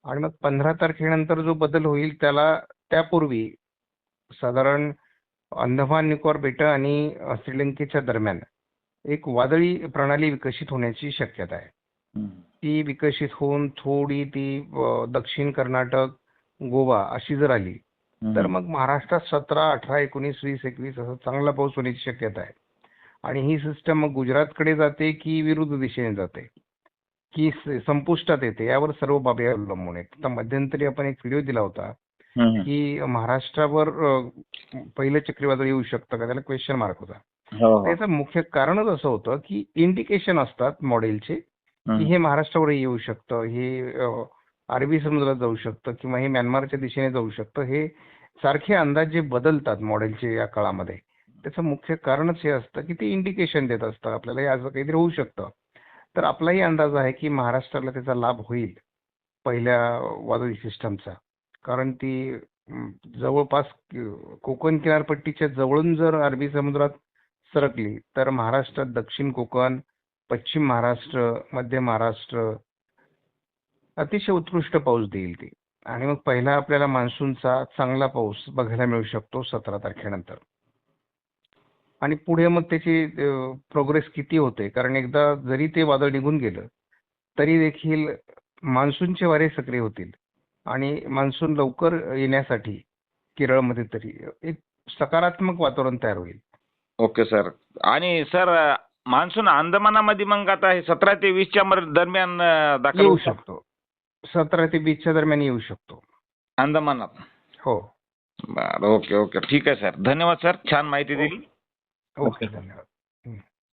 आणि मग 15 तारखेनंतर जो बदल होईल त्याला त्यापूर्वी साधारण अंदमान निकोबार बेटं आणि श्रीलंकेच्या दरम्यान एक वादळी प्रणाली विकसित होण्याची शक्यता आहे. ती विकसित होऊन थोडी ती दक्षिण कर्नाटक, गोवा अशी जर आली तर मग महाराष्ट्रात 17, 18, 19, 20, 21 असं चांगला पाऊस होण्याची शक्यता आहे. आणि ही सिस्टम मग गुजरातकडे जाते की विरुद्ध दिशेने जाते की संपुष्टात येते यावर सर्व बाबी अवलंबून आहेत. आता मध्यंतरी आपण एक व्हिडिओ दिला होता की महाराष्ट्रावर पहिलं चक्रीवादळ येऊ शकतं का, त्याला क्वेश्चन मार्क होता. त्याचं मुख्य कारणच असं होतं की इंडिकेशन असतात मॉडेलचे की हे महाराष्ट्रावरही येऊ शकतं, हे अरबी समुद्रात जाऊ शकतं किंवा हे म्यानमारच्या दिशेने जाऊ शकतं. हे सारखे अंदाज जे बदलतात मॉडेलचे या काळामध्ये, त्याचं मुख्य कारणच हे असतं की ते इंडिकेशन देत असतं आपल्याला हे असं काहीतरी होऊ शकतं. तर आपलाही अंदाज आहे की महाराष्ट्राला त्याचा लाभ होईल पहिल्या वादळी सिस्टमचा, कारण ती जवळपास कोकण किनारपट्टीच्या जवळून जर अरबी समुद्रात सरकली तर महाराष्ट्रात दक्षिण कोकण, पश्चिम महाराष्ट्र, मध्य महाराष्ट्र अतिशय उत्कृष्ट पाऊस देईल ती. आणि मग पहिला आपल्याला मान्सूनचा चांगला पाऊस बघायला मिळू शकतो 17 तारखेनंतर. आणि पुढे मग त्याची प्रोग्रेस किती होते, कारण एकदा जरी ते वादळ निघून गेलं तरी देखील मान्सूनचे वारे सक्रिय होतील आणि मान्सून लवकर येण्यासाठी केरळमध्ये तरी एक सकारात्मक वातावरण तयार होईल. Okay sir. आणि सर मान्सून अंदमानामध्ये मग आता 17 ते 20च्या दरम्यान दाखल येऊ शकतो. 17 ते 20च्या दरम्यान येऊ शकतो अंदमानात. हो. बरं, ओके ओके, ठीक आहे सर. धन्यवाद सर, छान माहिती दिली. ओके, धन्यवाद.